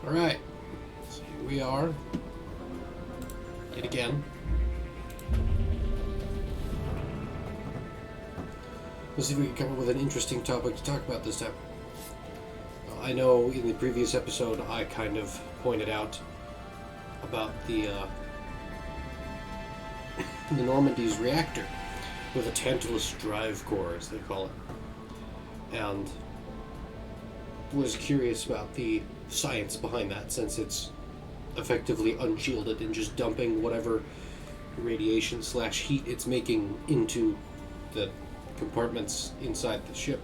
Alright, so here we are, yet again. Let's see if we can come up with an interesting topic to talk about this time. I know in the previous episode I kind of pointed out about the Normandy's reactor with a tantalus drive core, as they call it, and was curious about the science behind that, since it's effectively unshielded and just dumping whatever radiation / heat it's making into the compartments inside the ship.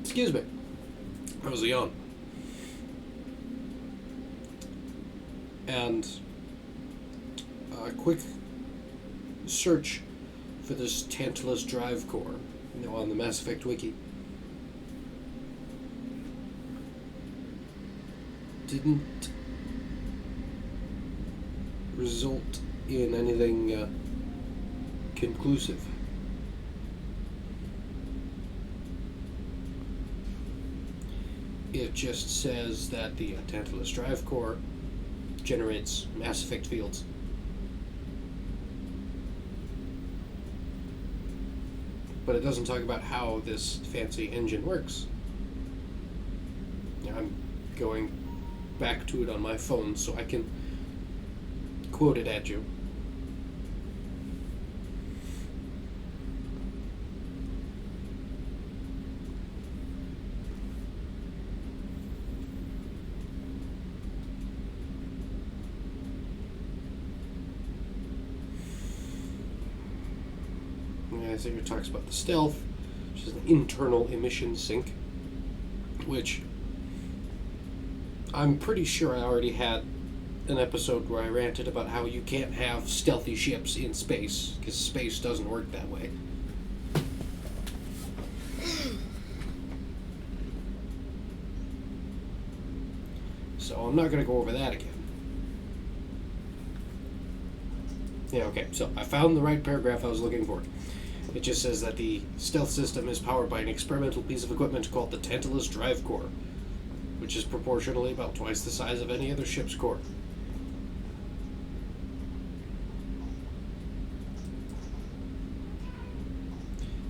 Excuse me. That was a yawn. And a quick search for this Tantalus drive core, on the Mass Effect wiki, didn't result in anything conclusive. It just says that the Tantalus drive core generates Mass Effect fields. But it doesn't talk about how this fancy engine works. I'm going back to it on my phone so I can quote it at you. So it talks about the stealth, which is an internal emission sink, which I'm pretty sure I already had an episode where I ranted about how you can't have stealthy ships in space, because space doesn't work that way. So I'm not going to go over that again. Yeah, okay, so I found the right paragraph I was looking for. It just says that the stealth system is powered by an experimental piece of equipment called the Tantalus drive core, which is proportionally about twice the size of any other ship's core.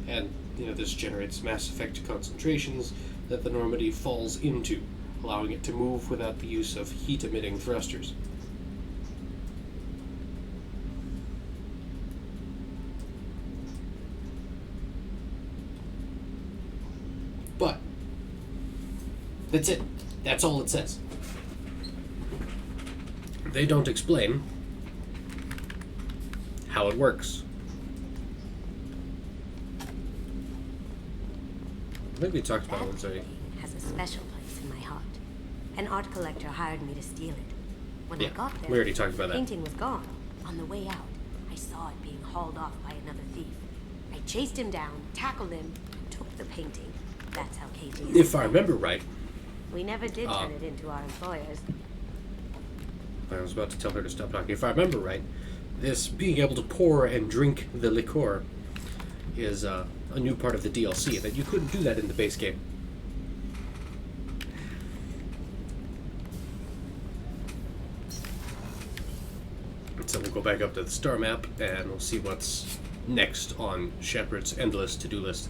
And, this generates Mass Effect concentrations that the Normandy falls into, allowing it to move without the use of heat-emitting thrusters. But that's it. That's all it says. They don't explain how it works. Maybe we talked about it once already. Has a special place in my heart. An art collector hired me to steal it. When I got there, we already talked about the that. painting was gone. On the way out, I saw it being hauled off by another thief. I chased him down, tackled him, and took the painting. That's how KG. If I remember right. We never did turn it into our employers. I was about to tell her to stop talking. If I remember right, this being able to pour and drink the liqueur is a new part of the DLC, that you couldn't do that in the base game. So we'll go back up to the star map and we'll see what's next on Shepard's endless to-do list.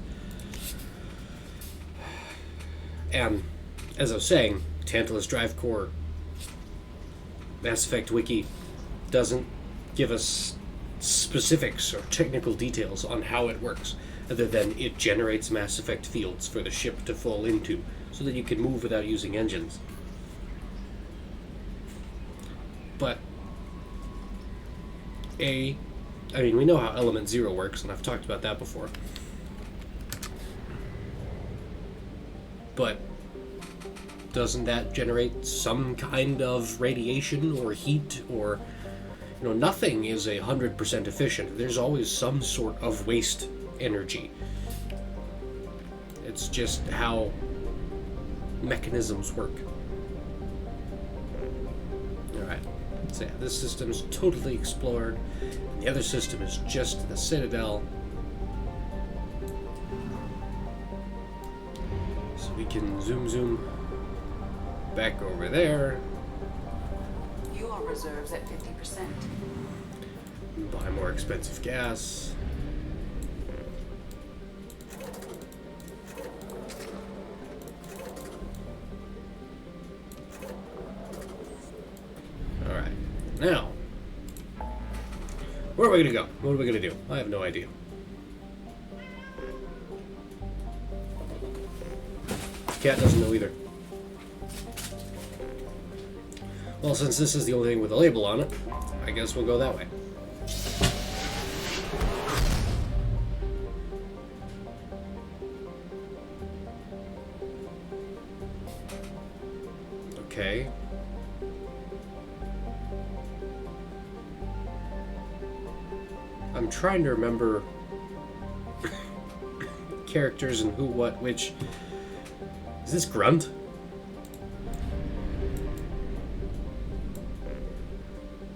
And as I was saying, Tantalus drive core Mass Effect wiki doesn't give us specifics or technical details on how it works, other than it generates Mass Effect fields for the ship to fall into, so that you can move without using engines. But we know how Element Zero works, and I've talked about that before. But doesn't that generate some kind of radiation or heat or, nothing is 100% efficient. There's always some sort of waste energy. It's just how mechanisms work. Alright. So yeah, this system is totally explored. And the other system is just the Citadel. So we can zoom back over there. Fuel reserves at 50%. Buy more expensive gas. Alright. Now, where are we gonna go? What are we gonna do? I have no idea. Cat doesn't know either. Well, since this is the only thing with a label on it, I guess we'll go that way. Okay. I'm trying to remember characters and who, what, which. Is this Grunt?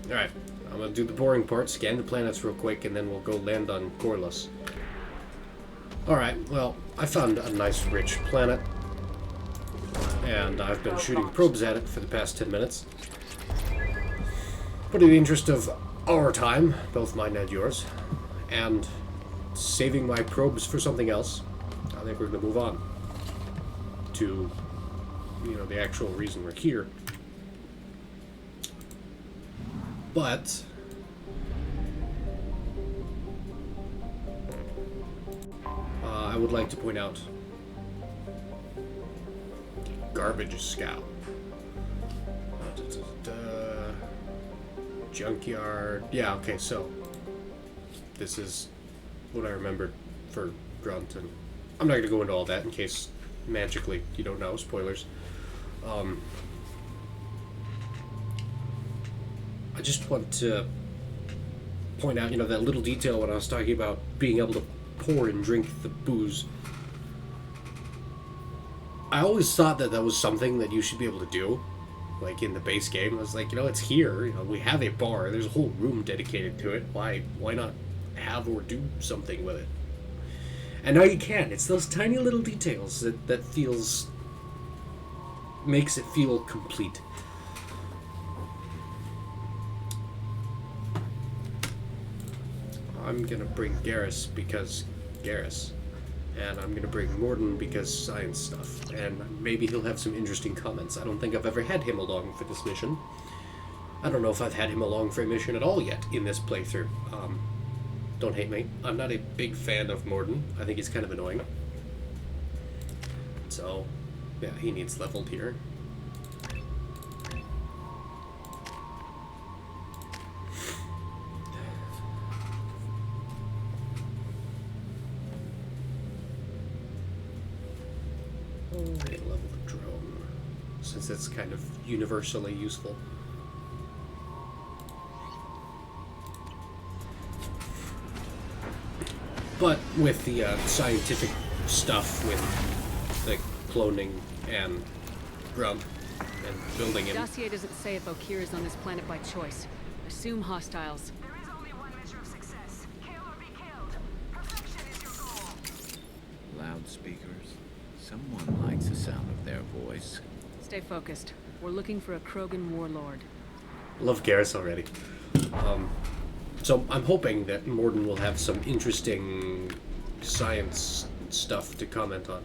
Alright, I'm gonna do the boring part, scan the planets real quick, and then we'll go land on Corliss. Alright, well, I found a nice rich planet, and I've been shooting probes at it for the past 10 minutes. But in the interest of our time, both mine and yours, and saving my probes for something else, I think we're gonna move on to, the actual reason we're here. But I would like to point out garbage scout. Junkyard. Yeah, okay, so this is what I remembered for Grunt, and I'm not going to go into all that in case magically you don't know. Spoilers. I just want to point out, that little detail when I was talking about being able to pour and drink the booze. I always thought that was something that you should be able to do, like in the base game. I was like, it's here. We have a bar. There's a whole room dedicated to it. Why not have or do something with it? And now you can. It's those tiny little details that makes it feel complete. I'm gonna bring Garrus because Garrus. And I'm gonna bring Morden because science stuff. And maybe he'll have some interesting comments. I don't think I've ever had him along for this mission. I don't know if I've had him along for a mission at all yet in this playthrough. Don't hate me. I'm not a big fan of Morden. I think he's kind of annoying. So, yeah, he needs leveled here. Level the drone, since it's kind of universally useful. But with the scientific stuff, with the cloning and Grunt and building him. Dossier doesn't say if Okir is on this planet by choice. Assume hostiles. There is only one measure of success. Kill or be killed. Perfection is your goal. Loudspeakers. Someone likes the sound of their voice. Stay focused. We're looking for a Krogan warlord. Love Garrus already. So I'm hoping that Morden will have some interesting science stuff to comment on.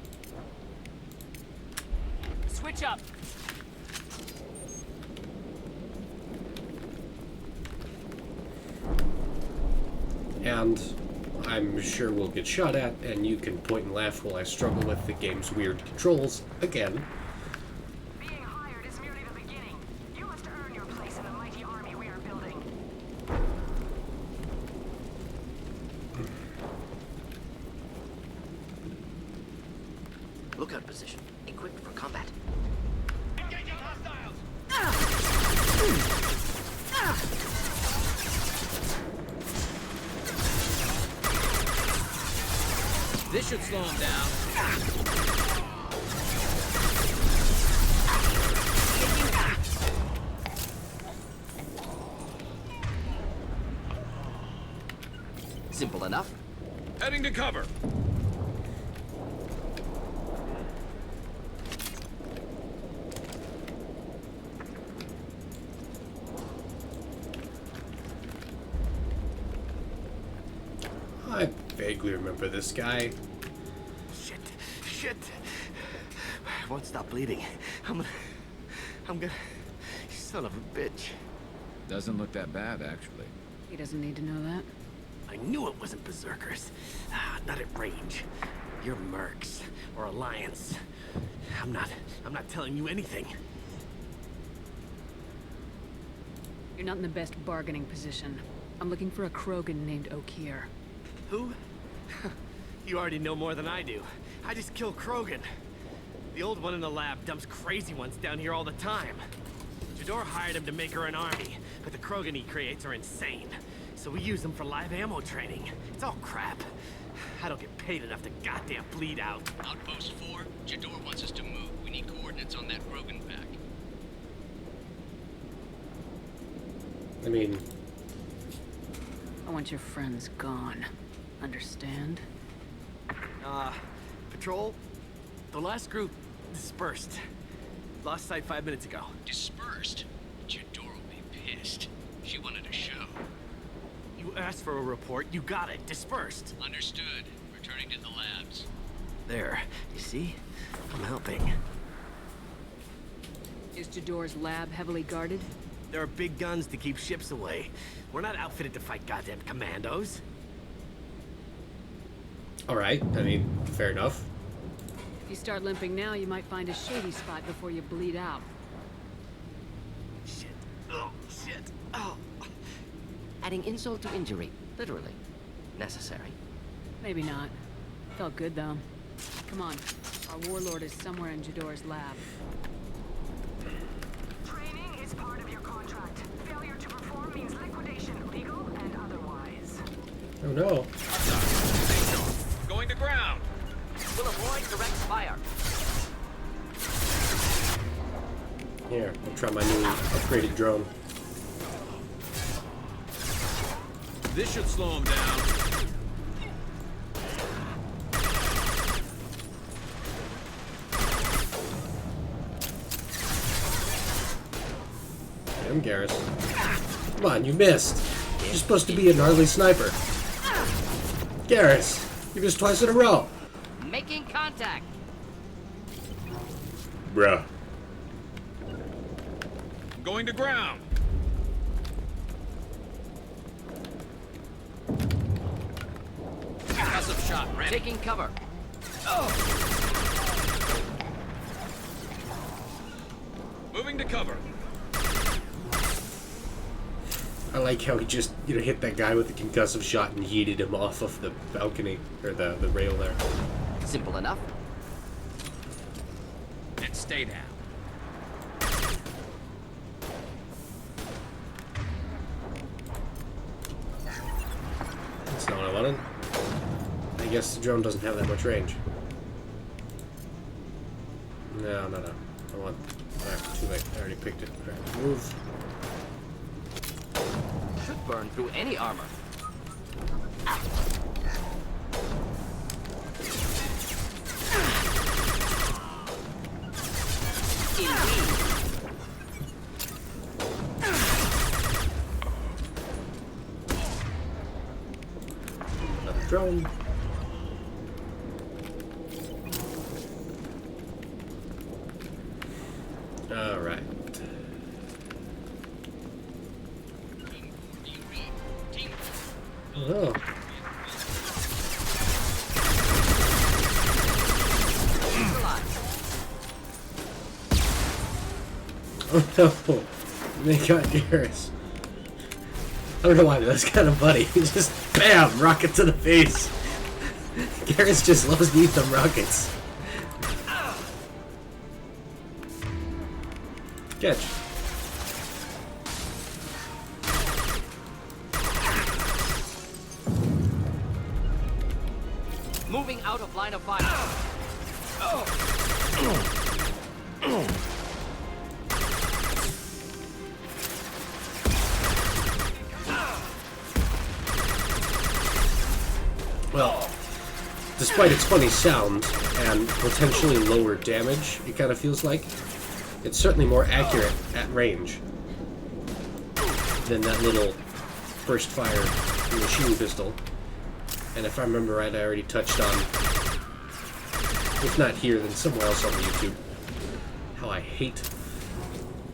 Switch up. And I'm sure we'll get shot at, and you can point and laugh while I struggle with the game's weird controls again. Being hired is merely the beginning. You must earn your place in the mighty army we are building. Lookout position. Equipped for combat. Engaging hostiles! This should slow him down. Simple enough. Heading to cover. I vaguely remember this guy. Shit. I won't stop bleeding. I'm gonna... Son of a bitch. Doesn't look that bad, actually. He doesn't need to know that. I knew it wasn't berserkers. Not at range. You're mercs or Alliance. I'm not telling you anything. You're not in the best bargaining position. I'm looking for a Krogan named Okier. Who? You already know more than I do. I just killed Krogan. The old one in the lab dumps crazy ones down here all the time. Jador hired him to make her an army, but the Krogan he creates are insane. So we use them for live ammo training. It's all crap. I don't get paid enough to goddamn bleed out. Outpost 4, Jador wants us to move. We need coordinates on that Krogan pack. I mean, I want your friends gone. Understand? Patrol? The last group dispersed. Lost sight 5 minutes ago. Dispersed? Jador will be pissed. She wanted a show. You asked for a report, you got it. Dispersed. Understood. Returning to the labs. There. You see? I'm helping. Is Jador's lab heavily guarded? There are big guns to keep ships away. We're not outfitted to fight goddamn commandos. alright. I mean, fair enough. If you start limping now, you might find a shady spot before you bleed out. Shit. Oh, shit. Oh. Adding insult to injury, literally. Necessary. Maybe not. Felt good, though. Come on. Our warlord is somewhere in Jador's lab. Training is part of your contract. Failure to perform means liquidation, legal and otherwise. Oh no. Going to ground. Will avoid direct fire. Here, I'll try my new upgraded drone. This should slow him down. Damn, Garrus. Come on, you missed. You're supposed to be a gnarly sniper. Garrus, you missed twice in a row. Making contact. Bruh. Going to ground. Concussive shot, ready. Taking cover. Moving to cover. I like how he just, hit that guy with the concussive shot and yeeted him off of the balcony, or the rail there. Simple enough. And stay down. That's not what I wanted. I guess the drone doesn't have that much range. No. I want... Alright, too late. I already picked it. Alright, move. Should burn through any armor. Indeed. Another drone. Alright. Oh. Oh no. They got Garrus. I don't know why, but that's kind of funny. Just BAM! Rocket to the face. Garrus just loves to eat them rockets. Catch. Moving out of line of fire. Well, despite its funny sound and potentially lower damage, it kind of feels like, it's certainly more accurate at range than that little burst fire machine pistol. And if I remember right, I already touched on, if not here, then somewhere else on the YouTube, how I hate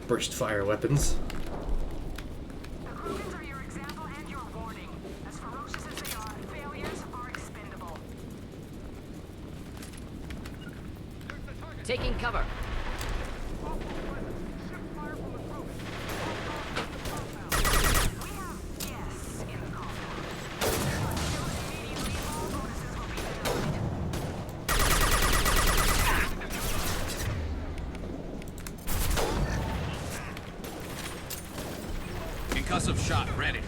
burst fire weapons. The Krogans are your example and your warning. As ferocious as they are, failures are expendable. Taking cover. We have guests in the compound. Immediately, all bonuses will be denied. Concussive shot ready.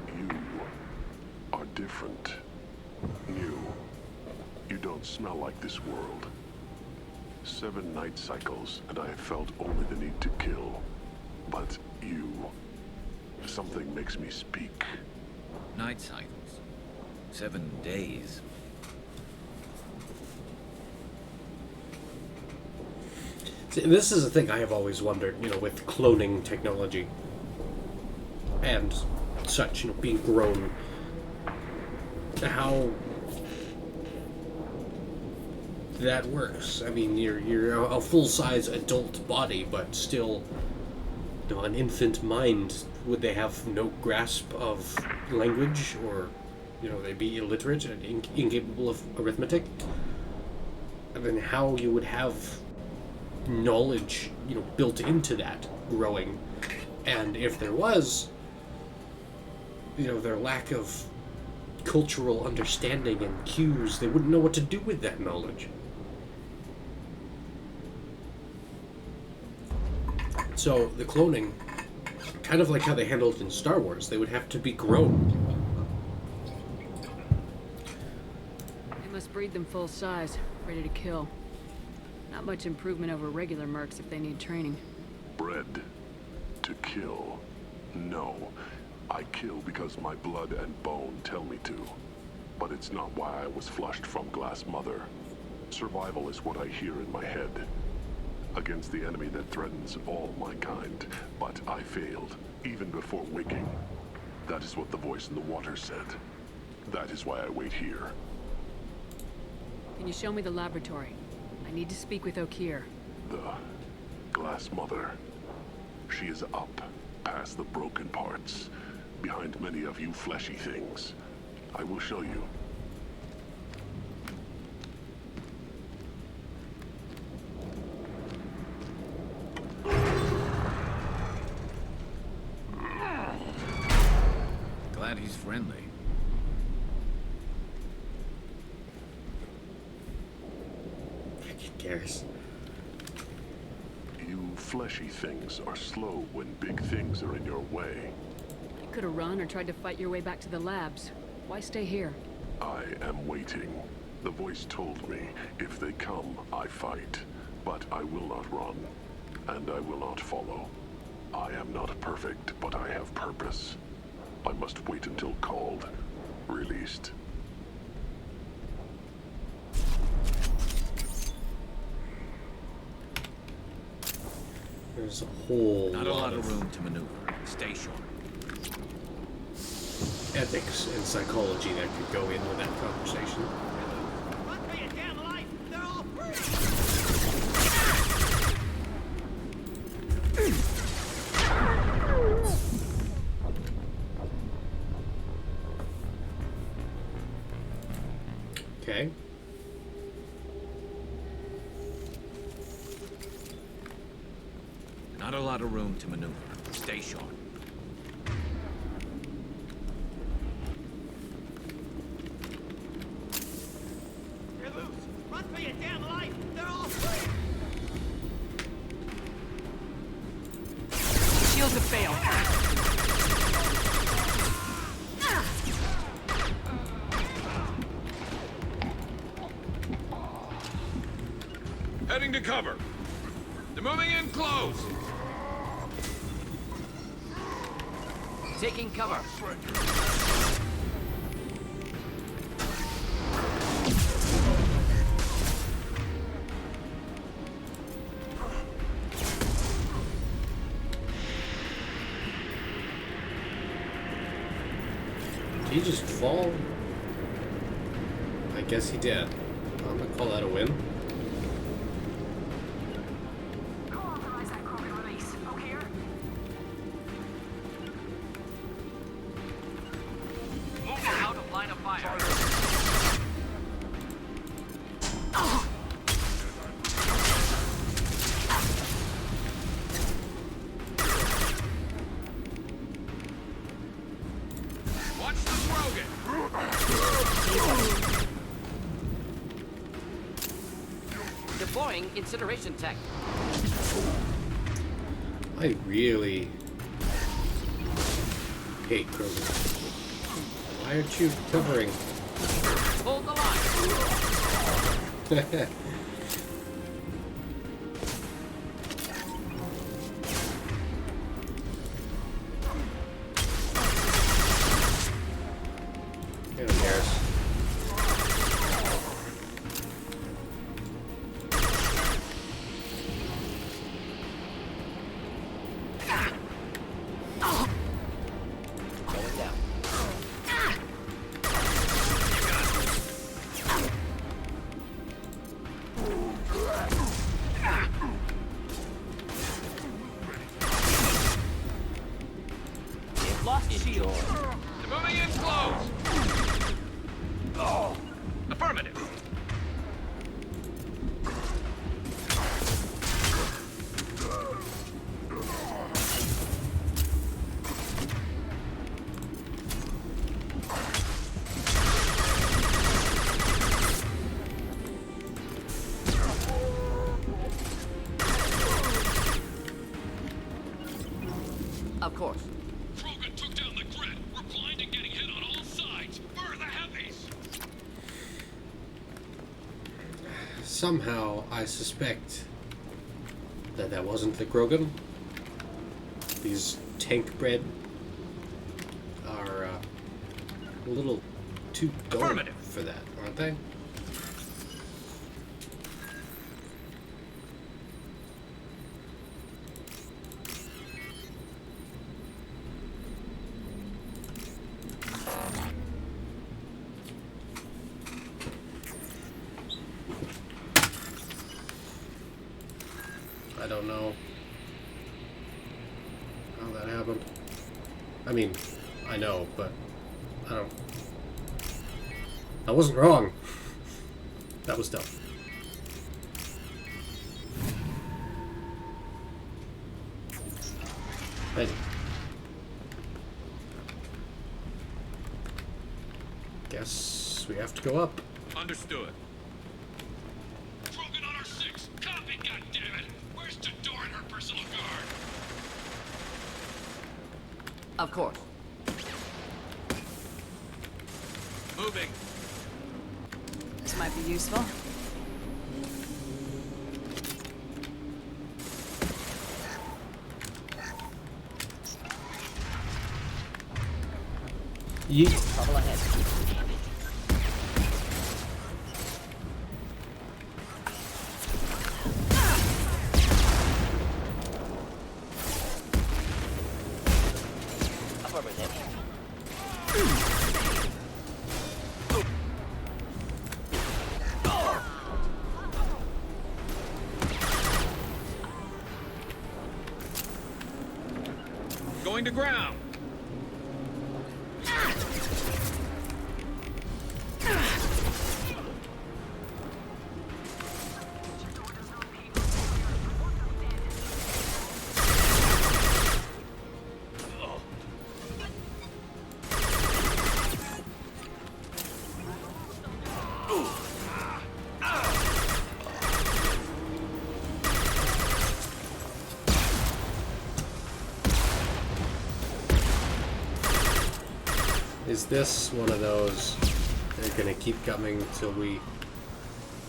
You are different. New. You don't smell like this world. 7 night cycles, and I have felt only the need to kill. But you... something makes me speak. Night cycles. 7 days. See, this is a thing I have always wondered, you know, with cloning technology and such, you know, being grown, how that works. I mean, you're a full-size adult body, but still, you know, an infant mind. Would they have no grasp of language, or, you know, they'd be illiterate and incapable of arithmetic? I mean, how you would have knowledge, you know, built into that growing, and if there was, you know, their lack of cultural understanding and cues, they wouldn't know what to do with that knowledge. So the cloning, kind of like how they handled it in Star Wars, they would have to be grown. They must breed them full size, ready to kill. Not much improvement over regular mercs if they need training. Bred to kill. No. I kill because my blood and bone tell me to. But it's not why I was flushed from Glass Mother. Survival is what I hear in my head. Against the enemy that threatens all my kind. But I failed, even before waking. That is what the voice in the water said. That is why I wait here. Can you show me the laboratory? I need to speak with Okeer. The Glass Mother. She is up, past the broken parts, behind many of you fleshy things. I will show you. Glad he's friendly. Who cares? You fleshy things are slow when big things are in your way. You could have run or tried to fight your way back to the labs. Why stay here? I am waiting. The voice told me, if they come, I fight. But I will not run, and I will not follow. I am not perfect, but I have purpose. I must wait until called, released. There's a whole Not a lot of room to maneuver. Stay short. ethics and psychology that could go into that conversation. Run for your damn life! They're all free! Okay. Not a lot of room to maneuver. Stay short. Run for your damn life! They're all... Shields have failed. Heading to cover. They're moving in close. Taking cover. Did he just fall? I guess he did. I'm gonna call that a win. Who authorized that Krogan release? Folk here? Moving out of line of fire. Watch the Krogan. Deploying incineration tech. I really hate Krogan. Why aren't you covering? Hold the line. Who cares? Going down. They've lost shield. They're moving in close. Affirmative. Of course. Krogan took down the grid. We're blind and getting hit on all sides. Where are the heavies? Somehow, I suspect that that wasn't the Krogan. These tank bred are a little too dull Affirmative. for that, aren't they? I don't know how that happened. I mean, I know, but I don't. I wasn't wrong. That was dumb. Amazing. Guess we have to go up. Understood. Krogan on our 6. Copy, goddammit. Where's Tador and her personal guard? Of course. Moving. This might be useful. Yeet. Bubble ahead. Going to ground. Is this one of those they're gonna keep coming till we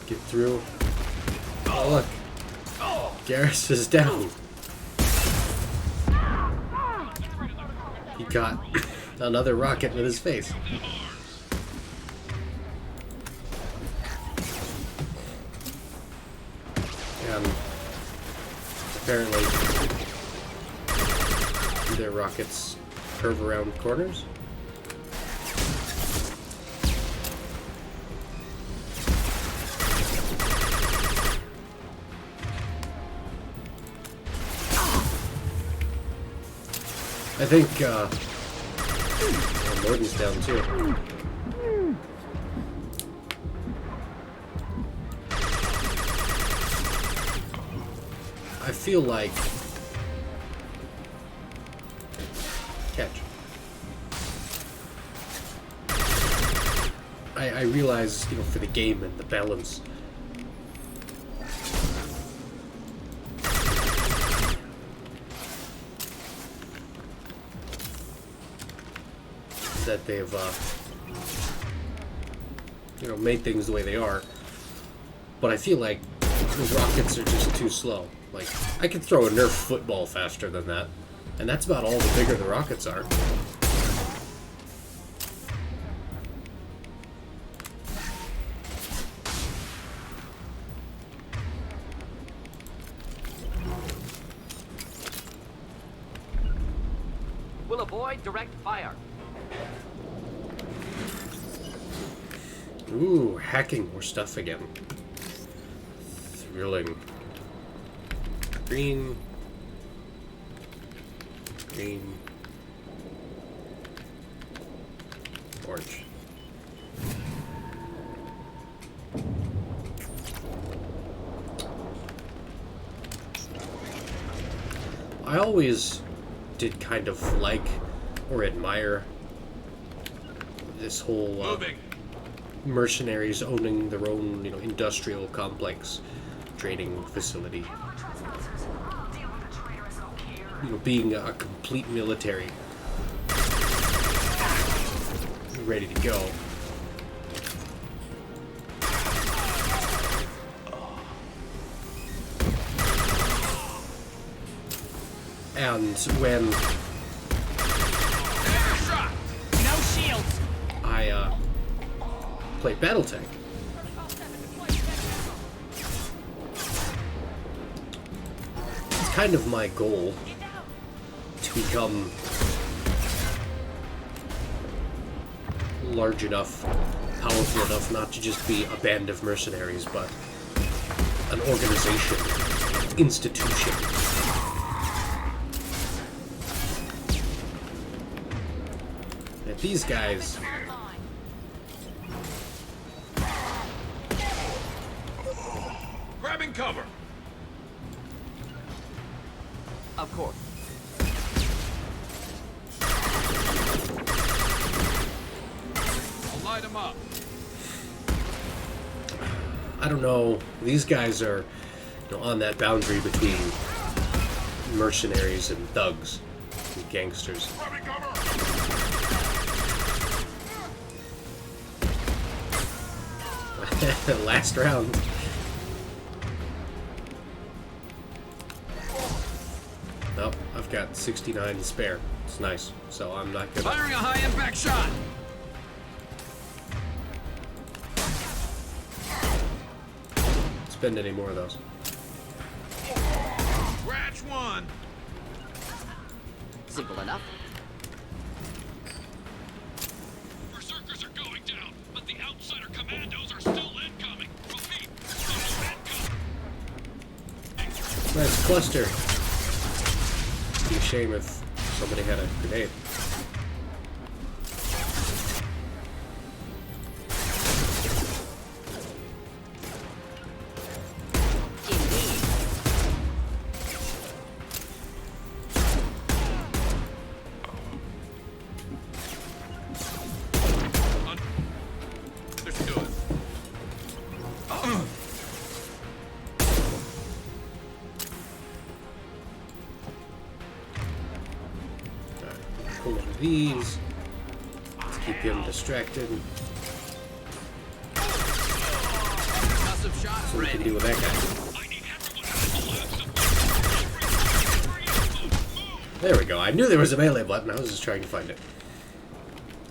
get through? Oh look! Garrus is down! He got another rocket with his face. And apparently their rockets curve around corners. I think, Morden's down too. I feel like... Catch. I realize, you know, for the game and the balance, that they've, you know, made things the way they are. But I feel like the rockets are just too slow. Like, I could throw a Nerf football faster than that. And that's about all the bigger the rockets are. Will avoid direct fire. Ooh, hacking more stuff again. Thrilling. Green. Green. Orange. I always did kind of like or admire this whole mercenaries owning their own, you know, industrial complex, training facility. You know, being a complete military, ready to go. And when No shields. I play BattleTech, it's kind of my goal to become large enough, powerful enough not to just be a band of mercenaries, but an organization, institution. And these guys, Grabbing cover. Of course. I'll light them up. I don't know, these guys are, you know, on that boundary between mercenaries and thugs and gangsters. Grabbing cover. Last round. Nope, I've got 69 to spare. It's nice, so I'm not gonna... Firing a high impact shot. spend any more of those. Scratch one. Simple enough. Berserkers are going down, but the outsider commandos are still incoming. Repeat, still incoming. Nice cluster. It'd be a shame if somebody had a grenade. Understood. Pull one of these. keep him distracted. Concussive shot So we can deal with that guy. There we go. I knew there was a melee button. I was just trying to find it.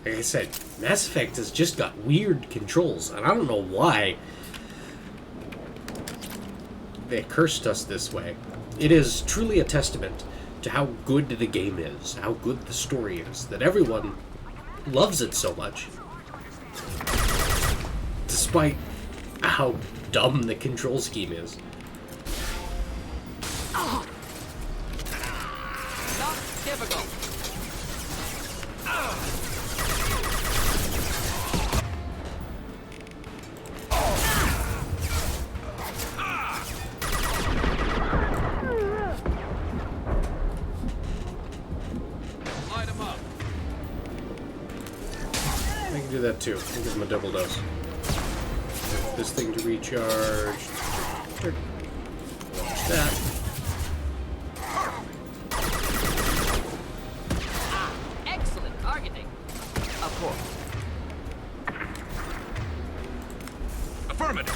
Like I said, Mass Effect has just got weird controls, and I don't know why they cursed us this way. It is truly a testament to how good the game is, how good the story is, that everyone loves it so much, despite how dumb the control scheme is. Not difficult. Light him up. I can do that too. I'll give him a double dose. This thing to recharge. Sure. Watch that. Excellent targeting. Of course. Affirmative.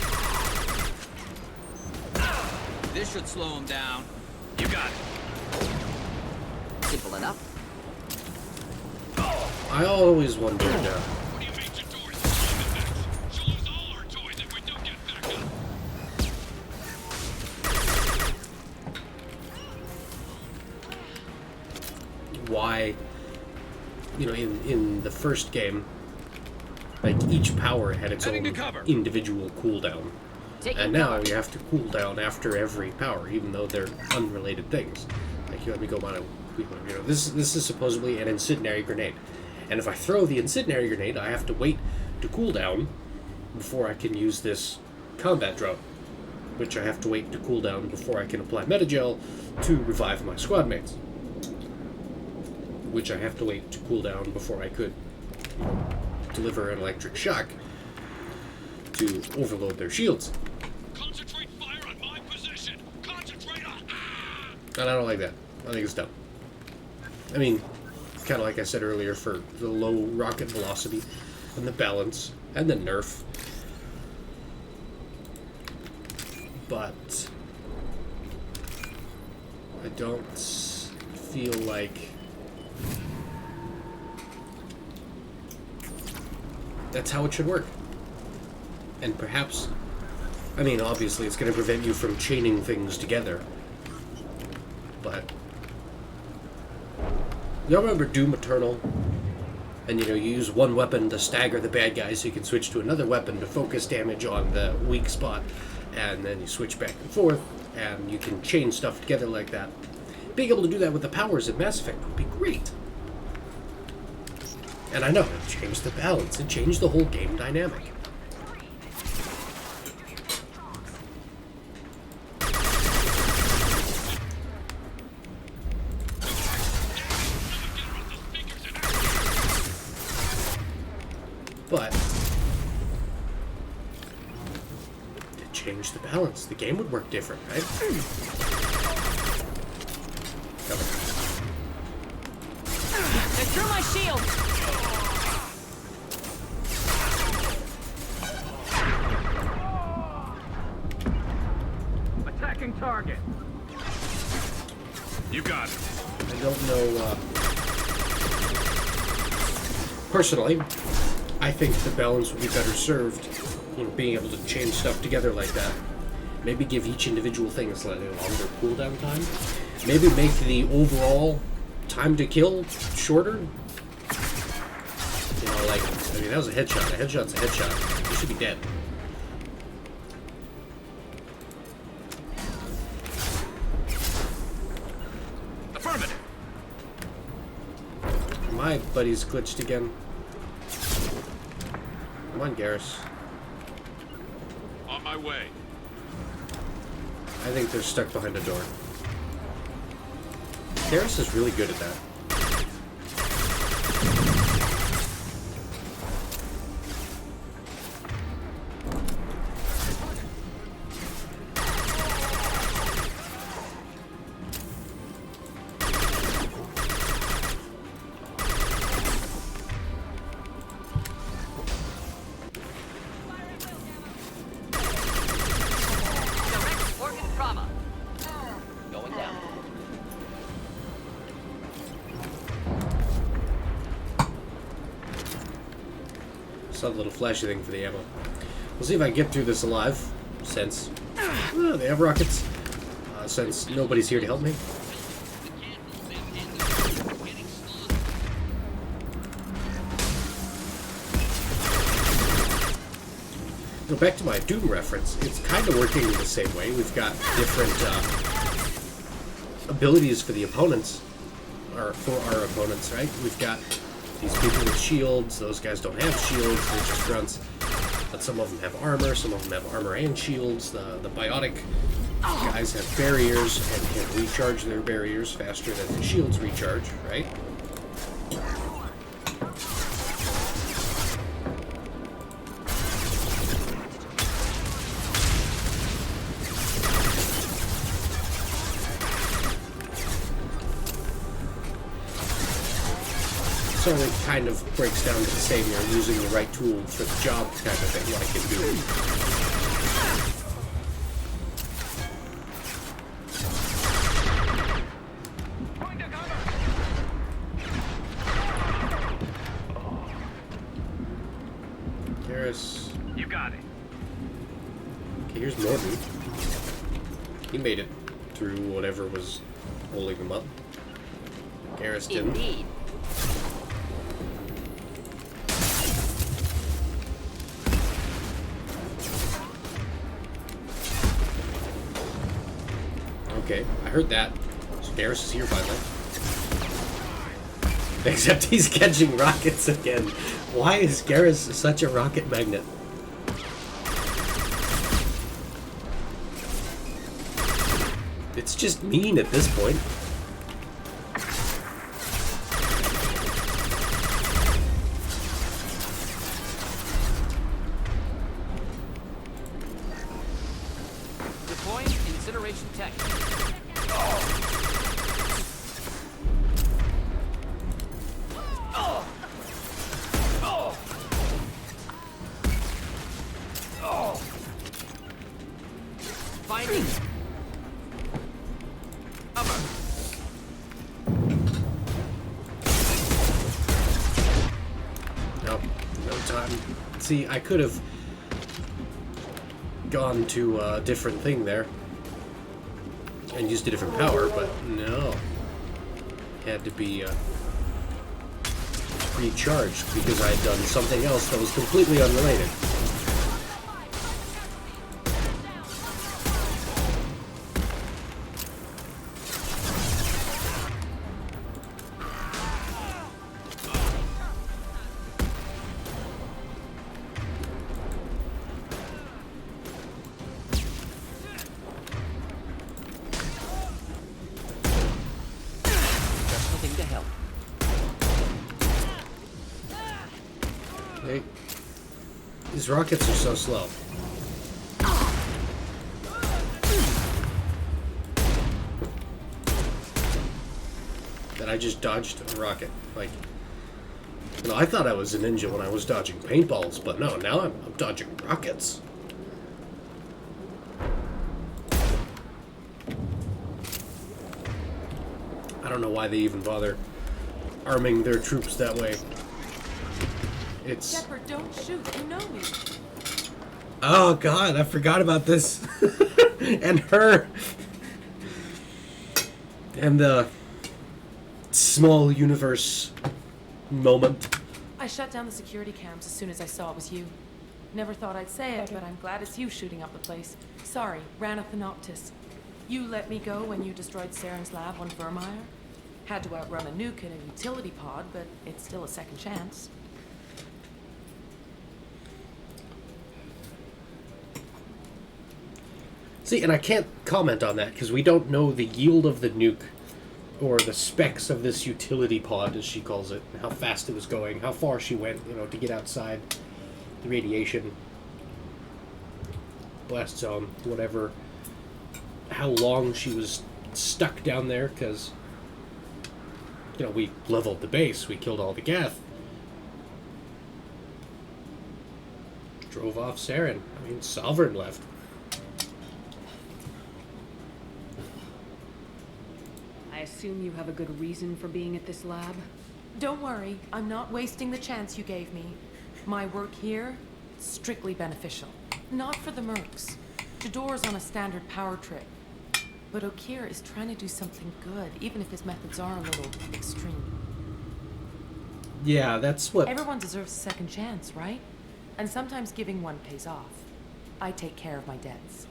This should slow him down. You got it. Simple enough. I always wondered, What do you mean Chidori's climbing next? She'll lose all her toys if we don't get back up. why, you know, in the first game, like, each power had its Heading own to cover. individual cooldown. Taking And now cover. you have to cool down after every power, even though they're unrelated things. Like, you let me go on a, you know, this is supposedly an incendiary grenade. And if I throw the incendiary grenade, I have to wait to cool down before I can use this combat drone, which I have to wait to cool down before I can apply metagel to revive my squad mates, which I have to wait to cool down before I could, you know, deliver an electric shock to overload their shields. Concentrate fire on my position. Concentrate on. And I don't like that. I think it's dumb. I mean, kind of like I said earlier, for the low rocket velocity and the balance and the nerf. But I don't feel like that's how it should work. And perhaps, I mean, obviously it's going to prevent you from chaining things together. But y'all remember Doom Eternal? And, you know, you use one weapon to stagger the bad guys so you can switch to another weapon to focus damage on the weak spot. And then you switch back and forth, and you can chain stuff together like that. Being able to do that with the powers of Mass Effect would be great. And I know, it changed the balance. It changed the whole game dynamic. But it changed the balance. The game would work different, right? Come on. They're through my shield. Attacking target. You got it. I don't know, personally, I think the balance would be better served, you know, being able to chain stuff together like that. Maybe give each individual thing a slightly longer cooldown time. Maybe make the overall time to kill shorter. You know, like, I mean, that was a headshot. A headshot's a headshot. You should be dead. Affirmative. My buddy's glitched again. Come on, Garrus. On my way. I think they're stuck behind a door. Garrus is really good at that. Saw the little flashy thing for the ammo. We'll see if I can get through this alive, since they have rockets. Since nobody's here to help me. So back to my Doom reference, it's kind of working the same way. We've got different abilities for the opponents, or for our opponents, right? We've got these people with shields. Those guys don't have shields, they're just grunts. But some of them have armor, some of them have armor and shields. The biotic guys have barriers and can recharge their barriers faster than the shields recharge, right? So it kind of breaks down to the same, you're using the right tool for the job kind of thing, like in Doom. Garrus. You got it. Okay, here's Norton. He made it through whatever was holding him up. Garrus didn't. Indeed. Okay, I heard that. So Garrus is here finally. Except he's catching rockets again. Why is Garrus such a rocket magnet? It's just mean at this point. Deploying incineration tech. Finding. Nope, no time. See, I could have gone to a different thing there and used a different power, but no. Had to be recharged because I had done something else that was completely unrelated. Just nothing to help. Hey, these rockets are so slow. That I just dodged a rocket. Like, you know, I thought I was a ninja when I was dodging paintballs, but no, now I'm dodging rockets. I don't know why they even bother arming their troops that way. It's... Shepard, don't shoot. You know me. Oh god, I forgot about this. And her. And the small universe moment. I shut down the security cams as soon as I saw it was you. Never thought I'd say it, but I'm glad it's you shooting up the place. Sorry, ran a Thanoptis. You let me go when you destroyed Saren's lab on Vermeer. Had to outrun a nuke in a utility pod, but it's still a second chance. See, and I can't comment on that because we don't know the yield of the nuke or the specs of this utility pod, as she calls it, how fast it was going, how far she went, you know, to get outside the radiation blast zone, whatever, how long she was stuck down there, because, you know, we leveled the base, we killed all the Geth, drove off Saren. I mean, Sovereign left. I assume you have a good reason for being at this lab? Don't worry, I'm not wasting the chance you gave me. My work here, strictly beneficial. Not for the mercs. Jador's on a standard power trip. But Okir is trying to do something good, even if his methods are a little extreme. Yeah, that's what... Everyone deserves a second chance, right? And sometimes giving one pays off. I take care of my debts.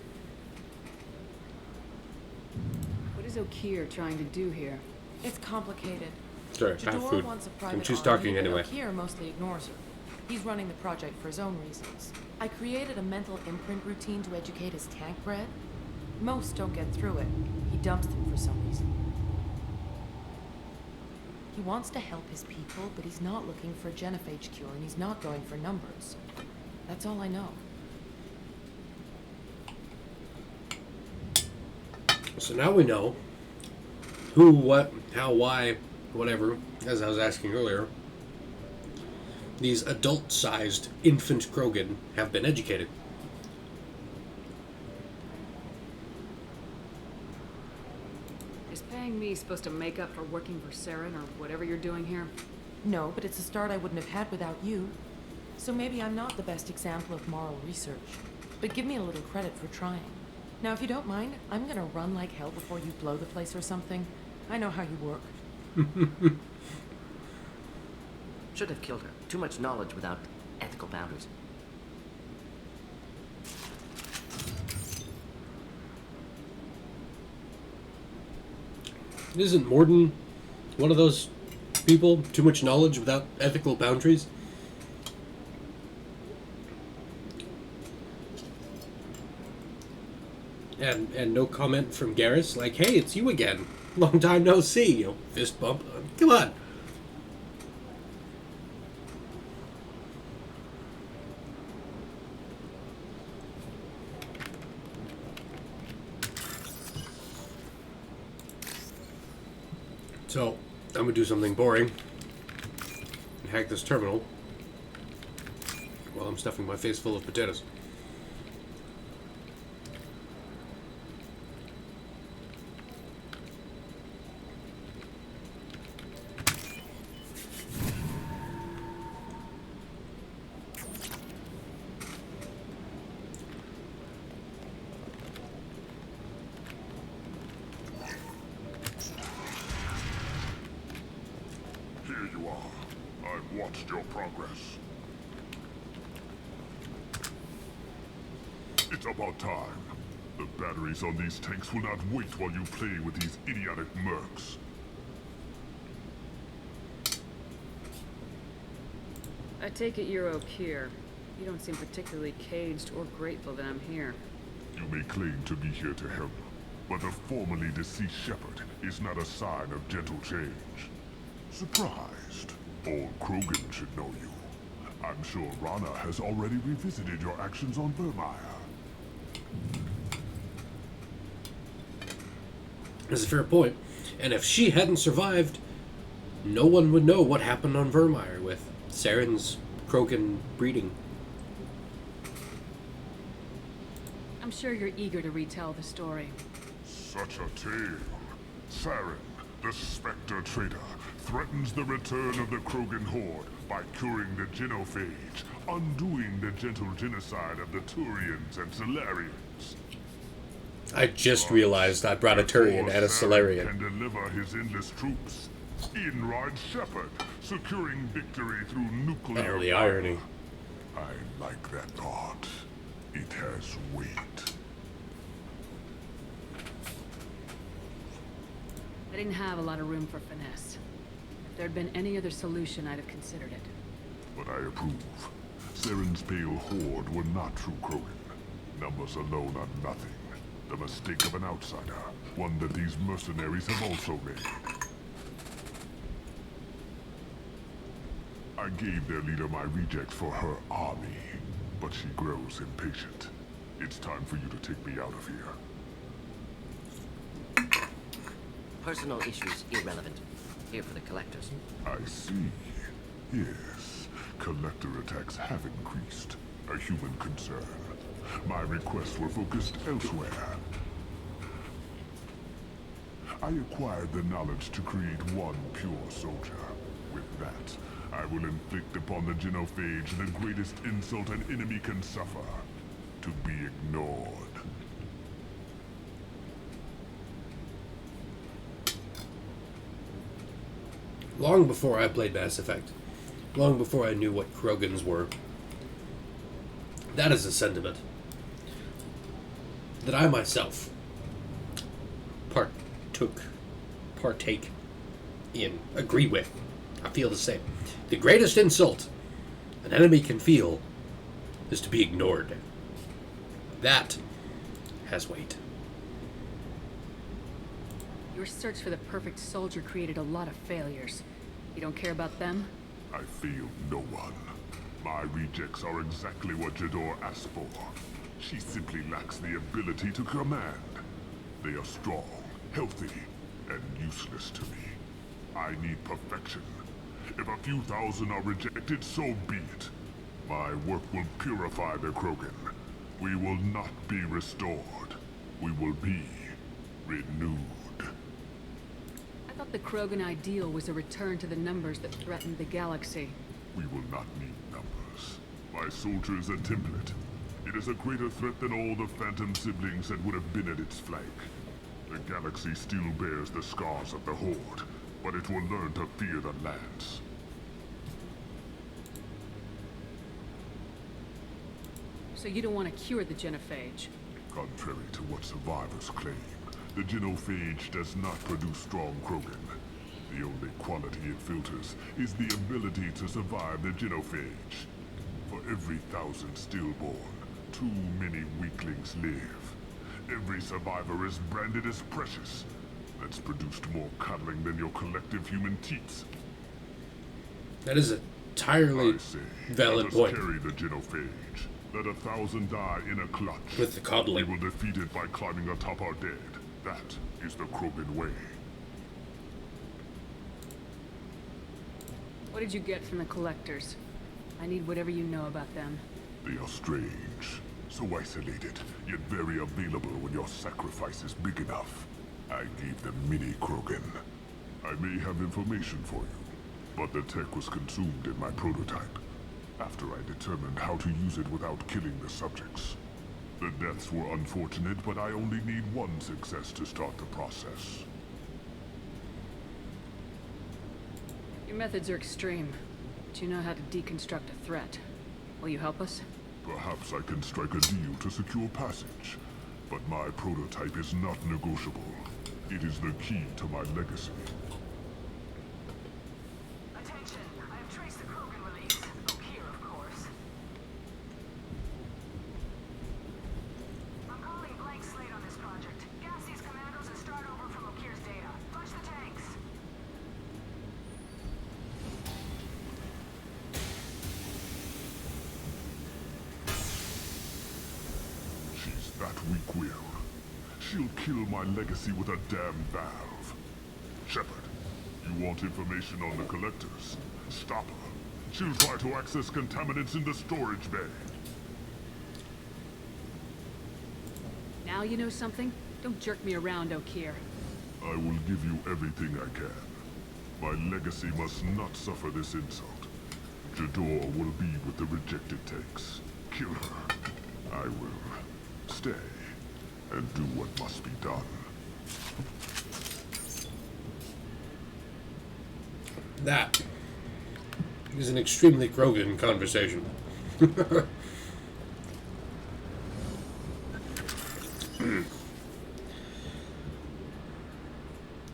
What is Okir trying to do here? It's complicated. Sorry, I have Jador food. wants a private And she's army, talking but anyway. Okir mostly ignores her. He's running the project for his own reasons. I created a mental imprint routine to educate his tank bred. Most don't get through it. He dumps them for some reason. He wants to help his people, but he's not looking for a genophage cure, and he's not going for numbers. That's all I know. So now we know who, what, how, why, whatever, as I was asking earlier, these adult-sized infant Krogan have been educated. Is paying me supposed to make up for working for Saren or whatever you're doing here? No, but it's a start I wouldn't have had without you. So maybe I'm not the best example of moral research, but give me a little credit for trying. Now, if you don't mind, I'm gonna run like hell before you blow the place or something. I know how you work. Should have killed her. Too much knowledge without ethical boundaries. Isn't Morden one of those people? Too much knowledge without ethical boundaries? And no comment from Garrus, like, hey, it's you again. Long time no see. You know, fist bump. Come on. So, I'm gonna do something boring. And hack this terminal while I'm stuffing my face full of potatoes. Here you are. I've watched your progress. It's about time. The batteries on these tanks will not wait while you play with these idiotic mercs. I take it you're Okir. You don't seem particularly caged or grateful that I'm here. You may claim to be here to help, but the formerly deceased shepherd is not a sign of gentle change. Surprised? Old Krogan should know you. I'm sure Rana has already revisited your actions on Vermeer. That's a fair point. And if she hadn't survived, no one would know what happened on Vermeer with Saren's Krogan breeding. I'm sure you're eager to retell the story. Such a tale. Saren, the Spectre traitor, threatens the return of the Krogan horde by curing the genophage, undoing the gentle genocide of the Turians and Solarians. I just realized I brought a Turian and a Solarian. Can deliver his endless troops. In rides Shepard, securing victory through nuclear Oh, the power. irony. I like that thought. It has weight. I didn't have a lot of room for finesse. If there'd been any other solution, I'd have considered it. But I approve. Saren's pale horde were not true Krogan. Numbers alone are nothing. The mistake of an outsider. One that these mercenaries have also made. I gave their leader my rejects for her army, but she grows impatient. It's time for you to take me out of here. Personal issues irrelevant. Here for the collectors. I see. Yes, collector attacks have increased. A human concern. My requests were focused elsewhere. I acquired the knowledge to create one pure soldier. With that, I will inflict upon the genophage the greatest insult an enemy can suffer. To be ignored. Long before I played Mass Effect, long before I knew what Krogans were, that is a sentiment that I myself partake in, agree with. I feel the same. The greatest insult an enemy can feel is to be ignored. That has weight. Your search for the perfect soldier created a lot of failures. You don't care about them? I failed no one. My rejects are exactly what Jador asked for. She simply lacks the ability to command. They are strong, healthy, and useless to me. I need perfection. If a few thousand are rejected, so be it. My work will purify the Krogan. We will not be restored. We will be renewed. I thought the Krogan ideal was a return to the numbers that threatened the galaxy. We will not need numbers. My soldier is a template. It is a greater threat than all the Phantom siblings that would have been at its flank. The galaxy still bears the scars of the Horde, but it will learn to fear the Lance. So you don't want to cure the genophage? Contrary to what survivors claim, the genophage does not produce strong Krogan. The only quality it filters is the ability to survive the genophage. For every 1,000 stillborn, too many weaklings live. Every survivor is branded as precious. That's produced more cuddling than your collective human teats. That is an entirely valid point. Let us carry the genophage. Let 1,000 die in a clutch. With the coddling. We will defeat it by climbing atop our dead. That is the Krogan way. What did you get from the collectors? I need whatever you know about them. They are strange. So isolated, yet very available when your sacrifice is big enough. I gave them mini Krogan. I may have information for you, but the tech was consumed in my prototype, after I determined how to use it without killing the subjects. The deaths were unfortunate, but I only need one success to start the process. Your methods are extreme, but you know how to deconstruct a threat. Will you help us? Perhaps I can strike a deal to secure passage, but my prototype is not negotiable. It is the key to my legacy. Attention, I have traced the Krogan release. Okeer, of course. I'm calling a blank slate on this project. Gas these commandos and start over from Okeer's data. Flush the tanks. She's that weak-willed. She'll kill my legacy with a damn valve. Shepard, you want information on the collectors? Stop her. She'll try to access contaminants in the storage bay. Now you know something? Don't jerk me around, Okeer. I will give you everything I can. My legacy must not suffer this insult. Jador will be with the rejected tanks. Kill her. I will stay and do what must be done. That is an extremely Krogan conversation.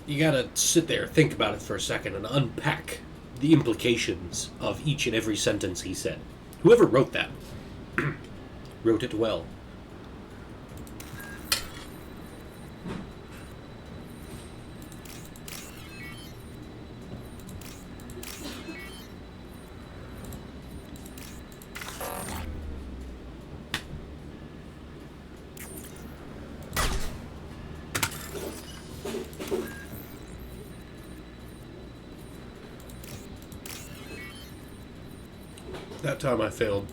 You gotta sit there, think about it for a second, and unpack the implications of each and every sentence he said. Whoever wrote that wrote it well. That time I failed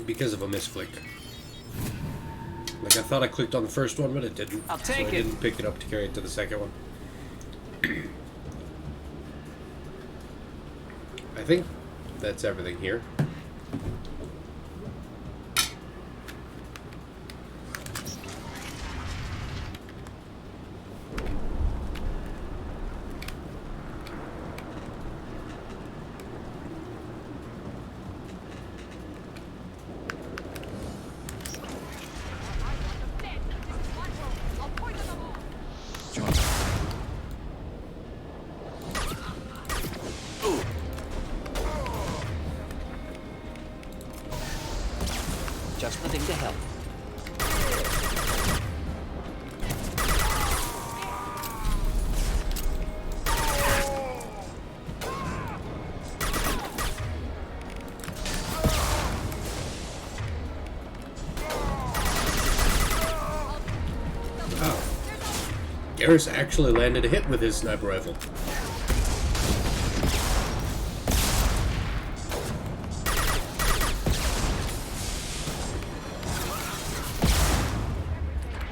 because of a misclick. Like, I thought I clicked on the first one, but it didn't. I'll take so I it. didn't pick it up to carry it to the second one. think that's everything here. Just the thing to help. Oh. Garrus actually landed a hit with his sniper rifle.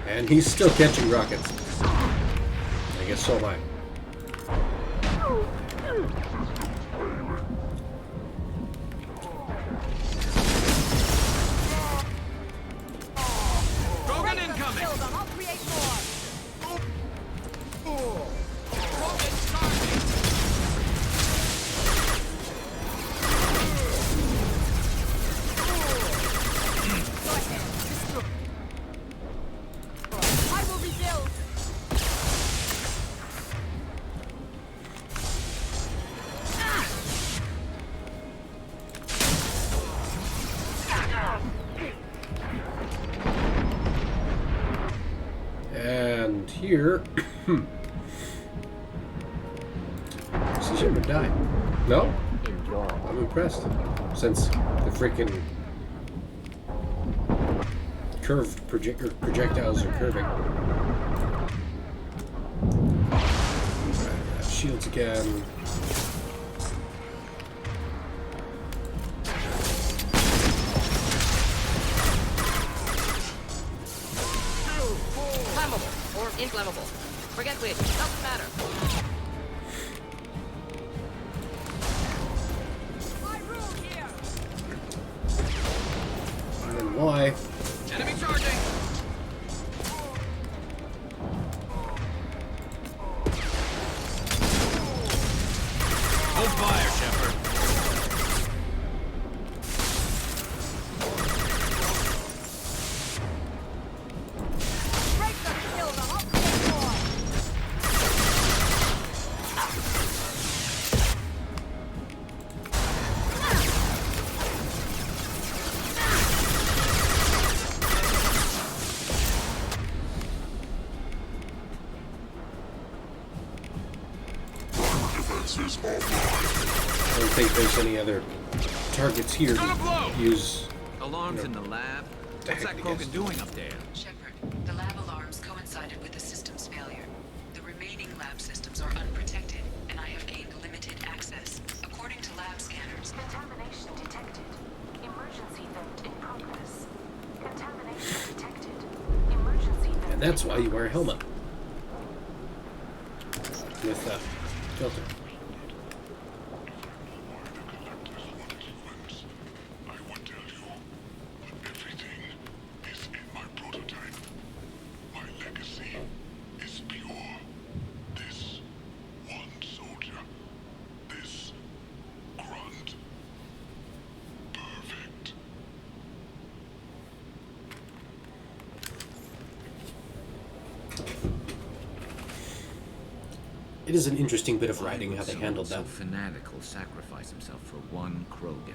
And he's still catching rockets. I guess so am I. Krogan incoming! I'll create more. Krogan's charging! I will rebuild. And here... She shouldn't have died. No? I'm impressed. Since the freaking projectiles are curving. Right, shields again. Flammable or inflammable. Forget which. Doesn't matter. I rule here. And then Y. Enemy charging! Hold fire, Shepard. Break them, kill them. I'll create more. I don't think there's any other targets here to use. Alarms in the lab? What's that Krogan doing up there? Shepard, the lab alarms coincided with the system's failure. The remaining lab systems are unprotected, and I have gained limited access. According to lab scanners, Contamination detected. Emergency vent in progress. Contamination detected. Emergency vent. And that's why you wear a helmet. With a filter. I would tell you, but everything is in my prototype. My legacy is pure. This one soldier, this grunt, perfect. It is an interesting bit of Why writing would how they someone handled so that. fanatical sacrifice himself for one Krogan?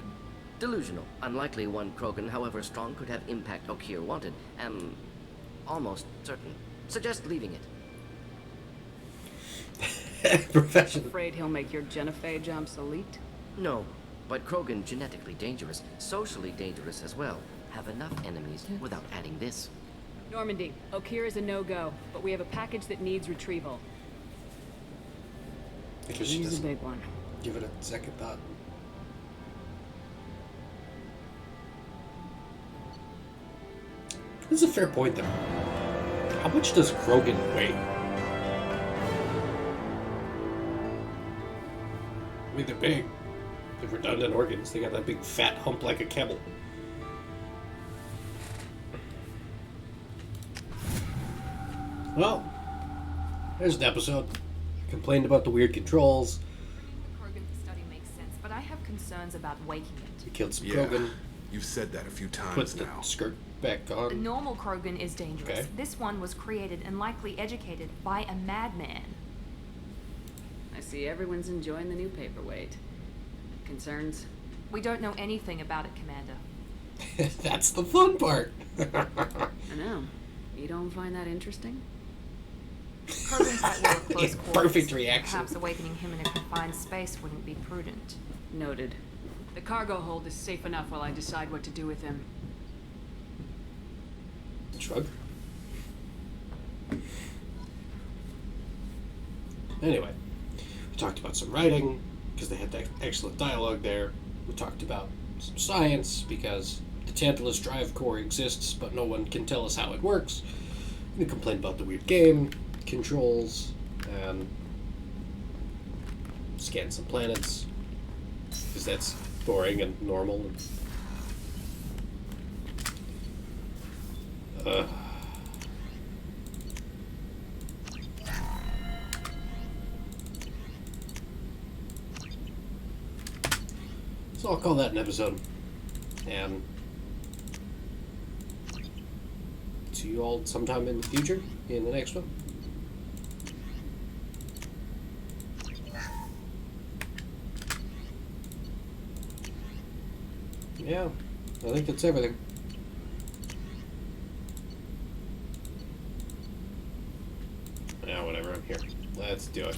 Delusional. Unlikely one Krogan, however strong, could have impact Okier wanted. Am almost certain. Suggest leaving it. Professional. Afraid he'll make your Genophage obsolete? No, but Krogan genetically dangerous, socially dangerous as well. Have enough enemies without adding this. Normandy, Okier is a no-go, but we have a package that needs retrieval. Because she He's a doesn't big one. give it a second thought. This is a fair point, though. How much does Krogan weigh? I mean, they're big. They're abandoned organs. They got that big fat hump like a camel. Well, there's an episode. I complained about the weird controls. Bringing the Krogan to study makes sense, but I have concerns about waking We it. killed some Yeah, Krogan. you've said that a few Put times the now. skirt back The on. normal Krogan is dangerous. Okay. This one was created and likely educated by a madman. I see everyone's enjoying the new paperweight. Concerns? We don't know anything about it, Commander. That's the fun part. I know. You don't find that interesting? Krogan fight well at close Yeah, quarters. perfect reaction. Perhaps awakening him in a confined space wouldn't be prudent. Noted. The cargo hold is safe enough while I decide what to do with him. Shrug. Anyway, we talked about some writing, because they had that excellent dialogue there. We talked about some science, because the Tantalus drive core exists, but no one can tell us how it works. We complained about the weird game, controls, and scanned some planets, because that's boring and normal. So I'll call that an episode. And see you all sometime in the future, in the next one. Yeah, I think that's everything. Yeah, whatever, I'm here. Let's do it.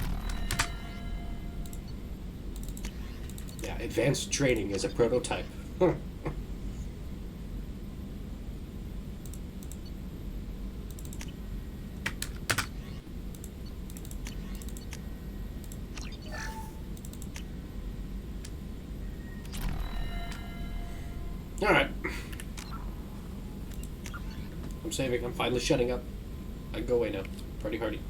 Yeah, advanced training is a prototype. Alright. I'm saving. I'm finally shutting up. I can go away now. Pretty hardy.